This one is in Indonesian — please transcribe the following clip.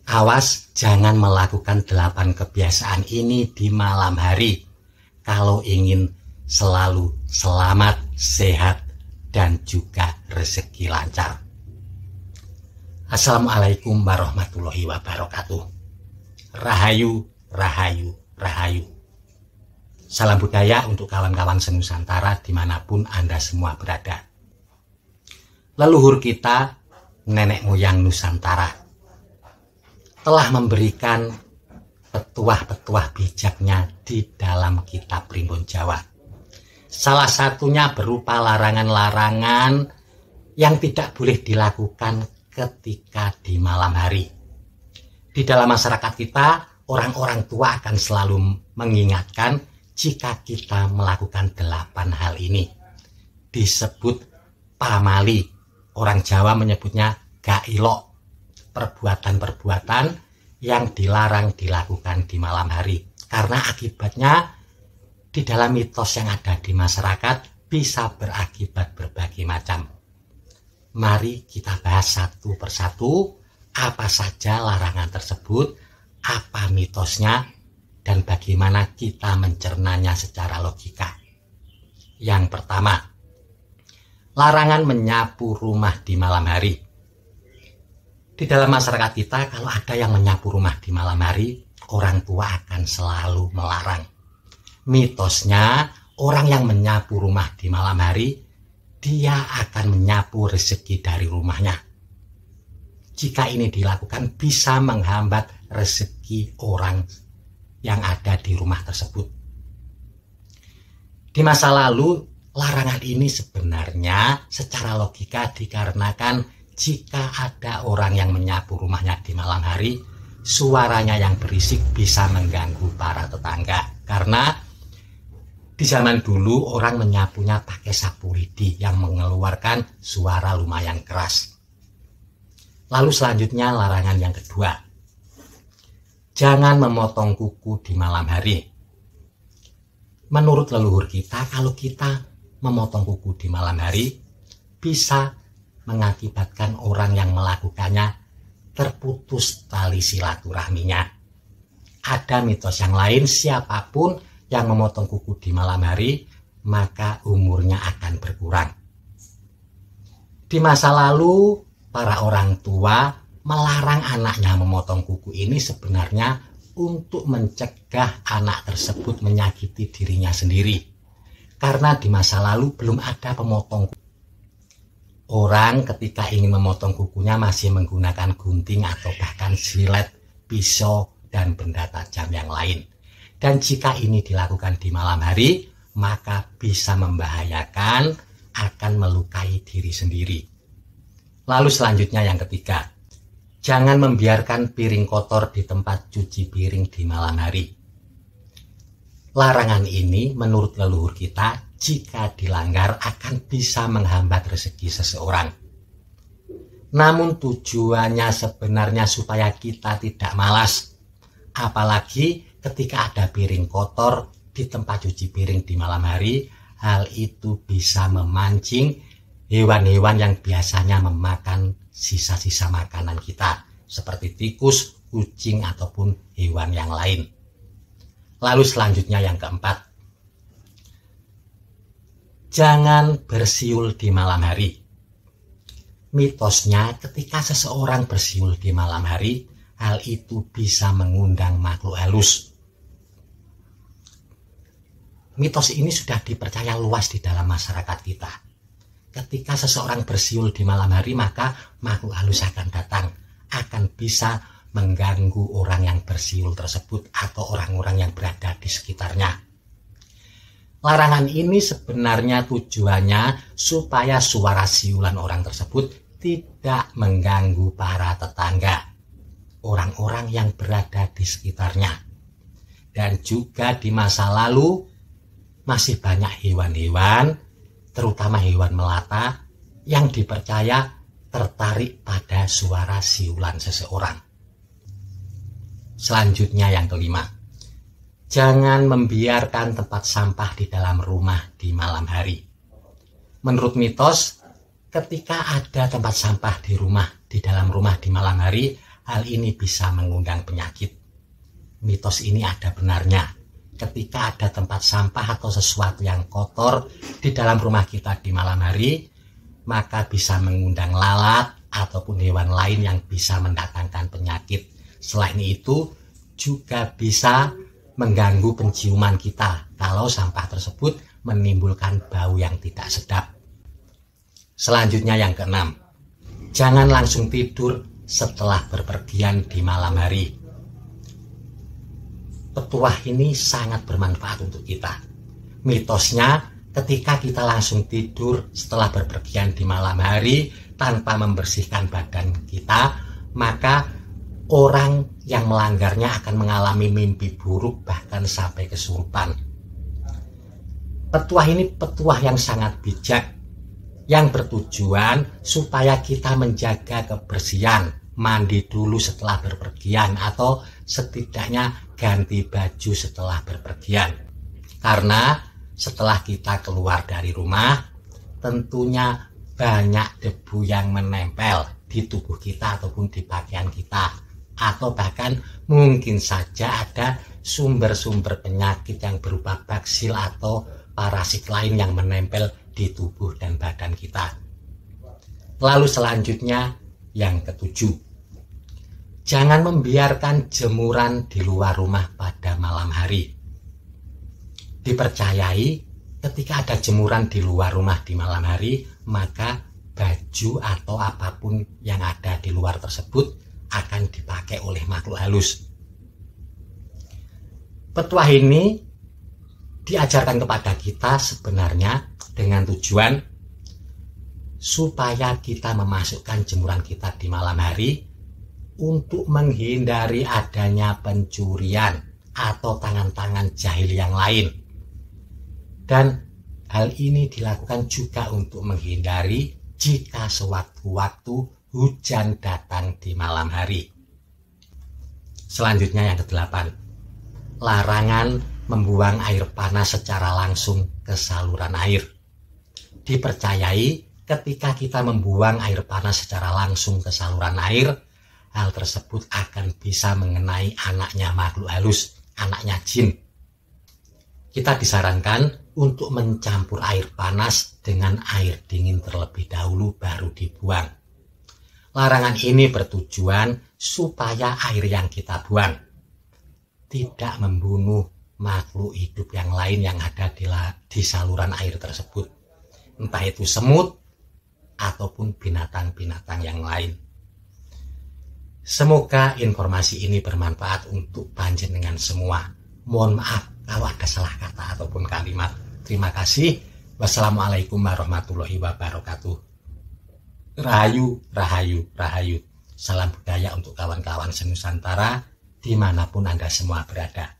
Awas jangan melakukan 8 kebiasaan ini di malam hari kalau ingin selalu selamat, sehat, dan juga rezeki lancar. Assalamualaikum warahmatullahi wabarakatuh. Rahayu, rahayu, rahayu. Salam budaya untuk kawan-kawan senusantara dimanapun Anda semua berada. Leluhur kita, nenek moyang Nusantara, telah memberikan petuah-petuah bijaknya di dalam kitab Primbon Jawa. Salah satunya berupa larangan-larangan yang tidak boleh dilakukan ketika di malam hari. Di dalam masyarakat kita, orang-orang tua akan selalu mengingatkan jika kita melakukan 8 hal ini. Disebut pamali, orang Jawa menyebutnya gailok, perbuatan-perbuatan yang dilarang dilakukan di malam hari. Karena akibatnya di dalam mitos yang ada di masyarakat bisa berakibat berbagai macam. Mari kita bahas satu persatu apa saja larangan tersebut, apa mitosnya, dan bagaimana kita mencernanya secara logika. Yang pertama, larangan menyapu rumah di malam hari. Di dalam masyarakat kita, kalau ada yang menyapu rumah di malam hari, orang tua akan selalu melarang. Mitosnya, orang yang menyapu rumah di malam hari, dia akan menyapu rezeki dari rumahnya. Jika ini dilakukan, bisa menghambat rezeki orang yang ada di rumah tersebut. Di masa lalu, larangan ini sebenarnya secara logika dikarenakan jika ada orang yang menyapu rumahnya di malam hari, suaranya yang berisik bisa mengganggu para tetangga. Karena di zaman dulu orang menyapunya pakai sapu lidi yang mengeluarkan suara lumayan keras. Lalu selanjutnya larangan yang kedua. Jangan memotong kuku di malam hari. Menurut leluhur kita, kalau kita memotong kuku di malam hari, bisa mengakibatkan orang yang melakukannya terputus tali silaturahminya. Ada mitos yang lain, siapapun yang memotong kuku di malam hari, maka umurnya akan berkurang. Di masa lalu, para orang tua melarang anaknya memotong kuku ini sebenarnya untuk mencegah anak tersebut menyakiti dirinya sendiri. Karena di masa lalu belum ada pemotong kuku. Orang ketika ingin memotong kukunya masih menggunakan gunting atau bahkan silet, pisau, dan benda tajam yang lain. Dan jika ini dilakukan di malam hari, maka bisa membahayakan, akan melukai diri sendiri. Lalu selanjutnya yang ketiga, jangan membiarkan piring kotor di tempat cuci piring di malam hari. Larangan ini menurut leluhur kita, jika dilanggar akan bisa menghambat rezeki seseorang. Namun tujuannya sebenarnya supaya kita tidak malas. Apalagi ketika ada piring kotor di tempat cuci piring di malam hari, hal itu bisa memancing hewan-hewan yang biasanya memakan sisa-sisa makanan kita, seperti tikus, kucing, ataupun hewan yang lain. Lalu selanjutnya yang keempat, jangan bersiul di malam hari. Mitosnya ketika seseorang bersiul di malam hari, hal itu bisa mengundang makhluk halus. Mitos ini sudah dipercaya luas di dalam masyarakat kita. Ketika seseorang bersiul di malam hari, maka makhluk halus akan datang, akan bisa mengganggu orang yang bersiul tersebut atau orang-orang yang berada di sekitarnya. Larangan ini sebenarnya tujuannya supaya suara siulan orang tersebut tidak mengganggu para tetangga, orang-orang yang berada di sekitarnya. Dan juga di masa lalu masih banyak hewan-hewan, terutama hewan melata, yang dipercaya tertarik pada suara siulan seseorang. Selanjutnya yang kelima, jangan membiarkan tempat sampah di dalam rumah di malam hari. Menurut mitos, ketika ada tempat sampah di dalam rumah di malam hari, hal ini bisa mengundang penyakit. Mitos ini ada benarnya. Ketika ada tempat sampah atau sesuatu yang kotor di dalam rumah kita di malam hari, maka bisa mengundang lalat ataupun hewan lain yang bisa mendatangkan penyakit. Selain itu, juga bisa mengganggu penciuman kita kalau sampah tersebut menimbulkan bau yang tidak sedap. Selanjutnya yang keenam, jangan langsung tidur setelah berpergian di malam hari. Petuah ini sangat bermanfaat untuk kita. Mitosnya, ketika kita langsung tidur setelah berpergian di malam hari tanpa membersihkan badan kita, maka orang yang melanggarnya akan mengalami mimpi buruk bahkan sampai kesurupan. Petuah ini petuah yang sangat bijak, yang bertujuan supaya kita menjaga kebersihan, mandi dulu setelah berpergian atau setidaknya ganti baju setelah berpergian. Karena setelah kita keluar dari rumah, tentunya banyak debu yang menempel di tubuh kita ataupun di pakaian kita, atau bahkan mungkin saja ada sumber-sumber penyakit yang berupa baksil atau parasit lain yang menempel di tubuh dan badan kita. Lalu selanjutnya yang ketujuh, jangan membiarkan jemuran di luar rumah pada malam hari. Dipercayai ketika ada jemuran di luar rumah di malam hari, maka baju atau apapun yang ada di luar tersebut akan dipakai oleh makhluk halus. Petuah ini diajarkan kepada kita sebenarnya dengan tujuan supaya kita memasukkan jemuran kita di malam hari untuk menghindari adanya pencurian atau tangan-tangan jahil yang lain. Dan hal ini dilakukan juga untuk menghindari jika sewaktu-waktu hujan datang di malam hari. Selanjutnya yang ke-8, larangan membuang air panas secara langsung ke saluran air. Dipercayai ketika kita membuang air panas secara langsung ke saluran air, hal tersebut akan bisa mengenai anaknya makhluk halus, anaknya jin. Kita disarankan untuk mencampur air panas dengan air dingin terlebih dahulu baru dibuang. Larangan ini bertujuan supaya air yang kita buang tidak membunuh makhluk hidup yang lain yang ada di saluran air tersebut. Entah itu semut ataupun binatang-binatang yang lain. Semoga informasi ini bermanfaat untuk panjenengan semua. Mohon maaf kalau ada salah kata ataupun kalimat. Terima kasih. Wassalamualaikum warahmatullahi wabarakatuh. Rahayu, rahayu, rahayu. Salam budaya untuk kawan-kawan senusantara dimanapun Anda semua berada.